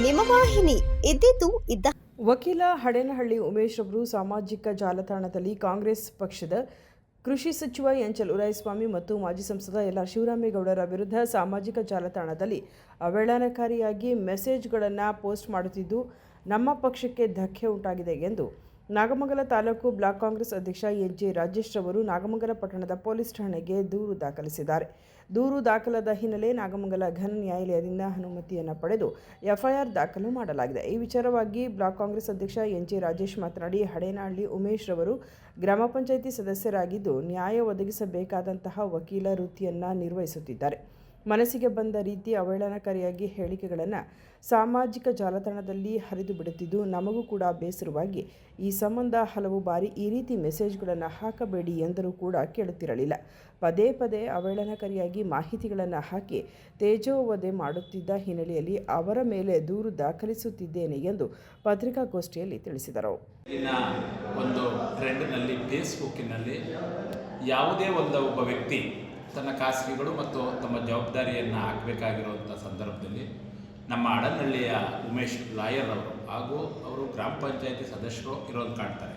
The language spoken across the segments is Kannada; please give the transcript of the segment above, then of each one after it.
ನಿಮ್ಮ ವಾಹಿನಿ ಇದ್ದಿದ್ದು ಇದ್ದ. ವಕೀಲ ಹಡೇನಹಳ್ಳಿ ಉಮೇಶ್ ಅವರು ಸಾಮಾಜಿಕ ಜಾಲತಾಣದಲ್ಲಿ ಕಾಂಗ್ರೆಸ್ ಪಕ್ಷದ ಕೃಷಿ ಸಚಿವ ಎನ್ ಚಲುವರಾಯಸ್ವಾಮಿ ಮತ್ತು ಮಾಜಿ ಸಂಸದ ಎಲ್ ಆರ್ ಶಿವರಾಮೇಗೌಡರ ವಿರುದ್ಧ ಸಾಮಾಜಿಕ ಜಾಲತಾಣದಲ್ಲಿ ಅವಹೇಳನಕಾರಿಯಾಗಿ ಮೆಸೇಜ್ಗಳನ್ನು ಪೋಸ್ಟ್ ಮಾಡುತ್ತಿದ್ದು ನಮ್ಮ ಪಕ್ಷಕ್ಕೆ ಧಕ್ಕೆ ಉಂಟಾಗಿದೆ ಎಂದು ನಾಗಮಂಗಲ ತಾಲೂಕು ಬ್ಲಾಕ್ ಕಾಂಗ್ರೆಸ್ ಅಧ್ಯಕ್ಷ ಎನ್ ಜೆ ರಾಜೇಶ್ ರವರು ನಾಗಮಂಗಲ ಪಟ್ಟಣದ ಪೊಲೀಸ್ ಠಾಣೆಗೆ ದೂರು ದಾಖಲಿಸಿದ್ದಾರೆ. ದೂರು ದಾಖಲಾದ ಹಿನ್ನೆಲೆ ನಾಗಮಂಗಲ ಘನ ನ್ಯಾಯಾಲಯದಿಂದ ಅನುಮತಿಯನ್ನು ಪಡೆದು ಎಫ್ಐಆರ್ ದಾಖಲು ಮಾಡಲಾಗಿದೆ. ಈ ವಿಚಾರವಾಗಿ ಬ್ಲಾಕ್ ಕಾಂಗ್ರೆಸ್ ಅಧ್ಯಕ್ಷ ಎನ್ ಜೆ ರಾಜೇಶ್ ಮಾತನಾಡಿ, ಹಡೇನಹಳ್ಳಿ ಉಮೇಶ್ ರವರು ಗ್ರಾಮ ಪಂಚಾಯಿತಿ ಸದಸ್ಯರಾಗಿದ್ದು ನ್ಯಾಯ ಒದಗಿಸಬೇಕಾದಂತಹ ವಕೀಲ ವೃತ್ತಿಯನ್ನು ನಿರ್ವಹಿಸುತ್ತಿದ್ದಾರೆ. ಮನಸ್ಸಿಗೆ ಬಂದ ರೀತಿ ಅವಹೇಳನಕಾರಿಯಾಗಿ ಹೇಳಿಕೆಗಳನ್ನು ಸಾಮಾಜಿಕ ಜಾಲತಾಣದಲ್ಲಿ ಹರಿದು ಬಿಡುತ್ತಿದ್ದು ನಮಗೂ ಕೂಡ ಬೇಸರವಾಗಿ ಈ ಸಂಬಂಧ ಹಲವು ಬಾರಿ ಈ ರೀತಿ ಮೆಸೇಜ್ಗಳನ್ನು ಹಾಕಬೇಡಿ ಎಂದರೂ ಕೂಡ ಕೇಳುತ್ತಿರಲಿಲ್ಲ. ಪದೇ ಪದೇ ಅವಹೇಳನಕಾರಿಯಾಗಿ ಮಾಹಿತಿಗಳನ್ನು ಹಾಕಿ ತೇಜೋವಧೆ ಮಾಡುತ್ತಿದ್ದ ಹಿನ್ನೆಲೆಯಲ್ಲಿ ಅವರ ಮೇಲೆ ದೂರು ದಾಖಲಿಸುತ್ತಿದ್ದೇನೆ ಎಂದು ಪತ್ರಿಕಾಗೋಷ್ಠಿಯಲ್ಲಿ ತಿಳಿಸಿದರು. ಒಂದು ಟ್ರೆಂಡ್ನಲ್ಲಿ ಫೇಸ್ಬುಕ್ಕಿನಲ್ಲಿ ಯಾವುದೇ ಒಬ್ಬ ವ್ಯಕ್ತಿ ತನ್ನ ಖಾಸಗಿಗಳು ಮತ್ತು ತಮ್ಮ ಜವಾಬ್ದಾರಿಯನ್ನು ಹಾಕಬೇಕಾಗಿರುವಂಥ ಸಂದರ್ಭದಲ್ಲಿ ನಮ್ಮ ಹಡೇನಹಳ್ಳಿಯ ಉಮೇಶ್ ಲಾಯರ್ ಅವರು ಹಾಗೂ ಅವರು ಗ್ರಾಮ ಪಂಚಾಯಿತಿ ಸದಸ್ಯರು ಇರೋದು ಕಾಣ್ತಾರೆ.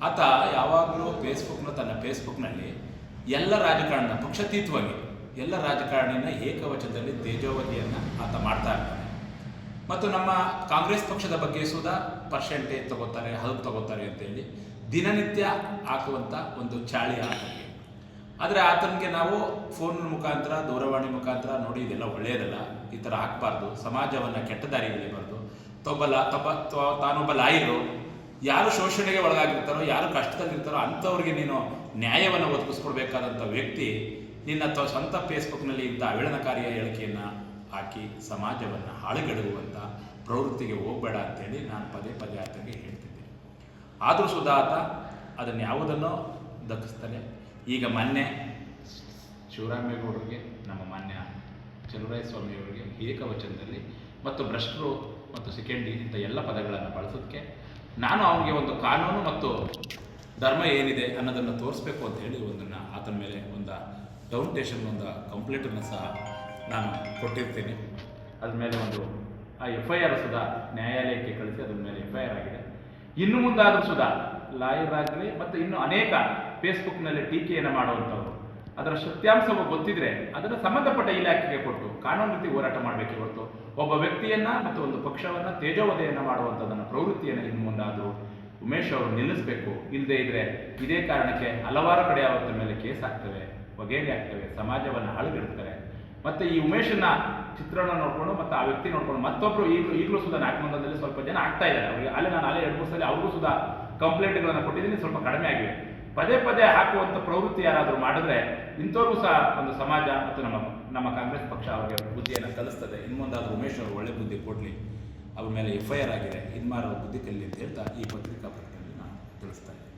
ಆತ ಯಾವಾಗಲೂ ತನ್ನ ಫೇಸ್ಬುಕ್ನಲ್ಲಿ ಎಲ್ಲ ರಾಜಕಾರಣ ಪಕ್ಷಾತೀತವಾಗಿ ಎಲ್ಲ ರಾಜಕಾರಣಿನ ಏಕವಚನದಲ್ಲಿ ತೇಜೋವಧಿಯನ್ನು ಆತ ಮಾಡ್ತಾ ಇರ್ತಾನೆ. ಮತ್ತು ನಮ್ಮ ಕಾಂಗ್ರೆಸ್ ಪಕ್ಷದ ಬಗ್ಗೆ ಸುಧಾ ಪರ್ಸೆಂಟೇಜ್ ತಗೋತಾರೆ, ಅದು ತಗೋತಾರೆ ಅಂತೇಳಿ ದಿನನಿತ್ಯ ಹಾಕುವಂಥ ಒಂದು ಚಾಳಿ ಆತನಿಗೆ. ಆದರೆ ಆತನಿಗೆ ನಾವು ಫೋನ್ ಮುಖಾಂತರ, ದೂರವಾಣಿ ಮುಖಾಂತರ ನೋಡಿ ಇದೆಲ್ಲ ಒಳ್ಳೆಯದಲ್ಲ, ಈ ಥರ ಹಾಕಬಾರ್ದು, ಸಮಾಜವನ್ನು ಕೆಟ್ಟ ದಾರಿಗೆಳೆಯಬಾರ್ದು, ತಾನೊಬ್ಬ ಲಾಯರು, ಯಾರು ಶೋಷಣೆಗೆ ಒಳಗಾಗಿರ್ತಾರೋ, ಯಾರು ಕಷ್ಟದಲ್ಲಿರ್ತಾರೋ ಅಂಥವ್ರಿಗೆ ನೀನು ನ್ಯಾಯವನ್ನು ಒದಗಿಸ್ಕೊಡ್ಬೇಕಾದಂಥ ವ್ಯಕ್ತಿ ನಿನ್ನ ಸ್ವಂತ ಫೇಸ್ಬುಕ್ನಲ್ಲಿ ಇಂಥ ಅವಹೇಳನಕಾರಿಯ ಹೇಳಿಕೆಯನ್ನು ಹಾಕಿ ಸಮಾಜವನ್ನು ಹಾಳುಗೆಡುವಂಥ ಪ್ರವೃತ್ತಿಗೆ ಹೋಗಬೇಡ ಅಂತೇಳಿ ನಾನು ಪದೇ ಪದೇ ಆತನಿಗೆ ಹೇಳ್ತಿದ್ದೆ. ಆದರೂ ಸುಧಾ ಆತ ಅದನ್ನು ಯಾವುದನ್ನೋ ದಕ್ಕಿಸ್ತಾನೆ. ಈಗ ಮೊನ್ನೆ ಶಿವರಾಮೇಗೌಡರಿಗೆ, ನಮ್ಮ ಮಾನ್ಯ ಚಲುವರಾಯಸ್ವಾಮಿಯವರಿಗೆ ಏಕವಚನದಲ್ಲಿ ಮತ್ತು ಭ್ರಷ್ಟರು ಮತ್ತು ಸೆಕೆಂಡಿ ಇಂಥ ಎಲ್ಲ ಪದಗಳನ್ನು ಬಳಸೋದಕ್ಕೆ ನಾನು ಅವನಿಗೆ ಒಂದು ಕಾನೂನು ಮತ್ತು ಧರ್ಮ ಏನಿದೆ ಅನ್ನೋದನ್ನು ತೋರಿಸ್ಬೇಕು ಅಂತ ಹೇಳಿ ಒಂದನ್ನು ಆತನ ಮೇಲೆ ಒಂದು ಡೌನ್ಟೇಷನ್ ಒಂದು ಕಂಪ್ಲೇಂಟನ್ನು ಸಹ ನಾನು ಕೊಟ್ಟಿರ್ತೀನಿ. ಅದ್ರ ಮೇಲೆ ಆ ಎಫ್ಐಆರ್ ಸುಧಾ ನ್ಯಾಯಾಲಯಕ್ಕೆ ಕಳಿಸಿ ಅದ್ರ ಮೇಲೆ ಎಫ್ಐಆರ್ ಆಗಿದೆ. ಇನ್ನು ಮುಂದಾದರೂ ಸುಧಾ ಲಾಯರ್ ಆಗಲಿ ಮತ್ತು ಇನ್ನು ಅನೇಕ ಫೇಸ್ಬುಕ್ನಲ್ಲಿ ಟೀಕೆಯನ್ನು ಮಾಡುವಂಥವ್ರು ಅದರ ಸತ್ಯಾಂಶವು ಗೊತ್ತಿದ್ರೆ ಅದನ್ನು ಸಂಬಂಧಪಟ್ಟ ಇಲಾಖೆಗೆ ಕೊಟ್ಟು ಕಾನೂನು ರೀತಿ ಹೋರಾಟ ಮಾಡಬೇಕೇ ಹೊರತು ಒಬ್ಬ ವ್ಯಕ್ತಿಯನ್ನು ಮತ್ತು ಒಂದು ಪಕ್ಷವನ್ನು ತೇಜೋವಧೆಯನ್ನು ಮಾಡುವಂಥದ್ದನ್ನು ಪ್ರವೃತ್ತಿಯನ್ನು ಇನ್ನು ಮುಂದಾದರೂ ಉಮೇಶ್ ಅವರು ನಿಲ್ಲಿಸಬೇಕು. ಇಲ್ಲದೇ ಇದ್ದರೆ ಇದೇ ಕಾರಣಕ್ಕೆ ಹಲವಾರು ಕಡೆ ಅವರ ಮೇಲೆ ಕೇಸ್ ಆಗ್ತವೆ, ವಗೇರಿ ಆಗ್ತವೆ, ಸಮಾಜವನ್ನು ಹಾಳುಗೆಡ್ತಾರೆ. ಮತ್ತು ಈ ಉಮೇಶನ ಚಿತ್ರಣ ನೋಡಿಕೊಂಡು ಮತ್ತು ಆ ವ್ಯಕ್ತಿ ನೋಡಿಕೊಂಡು ಮತ್ತೊಬ್ಬರು ಈಗಲೂ ಸುಧಾ ನಾಗಮಂಗಲದಲ್ಲಿ ಸ್ವಲ್ಪ ಜನ ಆಗ್ತಾ ಇದ್ದಾರೆ. ಅವರಿಗೆ ನಾನು 2-3 ಸಲ ಅವ್ರಿಗೂ ಸುಧಾ ಕಂಪ್ಲೇಂಟ್ಗಳನ್ನು ಕೊಟ್ಟಿದ್ದೀನಿ, ಸ್ವಲ್ಪ ಕಡಿಮೆ ಆಗಿವೆ. ಪದೇ ಪದೇ ಹಾಕುವಂಥ ಪ್ರವೃತ್ತಿ ಯಾರಾದರೂ ಮಾಡಿದ್ರೆ ಇಂಥವ್ರಿಗೂ ಸಹ ಒಂದು ಸಮಾಜ ಮತ್ತು ನಮ್ಮ ಕಾಂಗ್ರೆಸ್ ಪಕ್ಷ ಅವರಿಗೆ ಬುದ್ಧಿಯನ್ನು ಕಲಿಸ್ತದೆ. ಇನ್ಮುಂದಾದರೂ ಉಮೇಶ್ ಅವರು ಒಳ್ಳೆ ಬುದ್ಧಿ ಕೊಡಲಿ, ಅವ್ರ ಮೇಲೆ ಎಫ್ಐಆರ್ ಆಗಿದೆ, ಇನ್ಮಾರು ಬುದ್ಧಿ ಕಲಿ ಅಂತ ಹೇಳ್ತಾ ಈ ಪತ್ರಿಕಾ ಪ್ರಕಟಣೆಯಲ್ಲಿ ನಾನು ತಿಳಿಸ್ತಾ ಇದ್ದೀನಿ.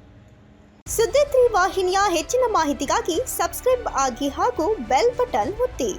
ಸುದ್ದಿ 3 ವಾಹಿನಿಯ ಹೆಚ್ಚಿನ ಮಾಹಿತಿಗಾಗಿ ಸಬ್ಸ್ಕ್ರೈಬ್ ಆಗಿ ಹಾಗೂ ಬೆಲ್ ಬಟನ್ ಒತ್ತಿ.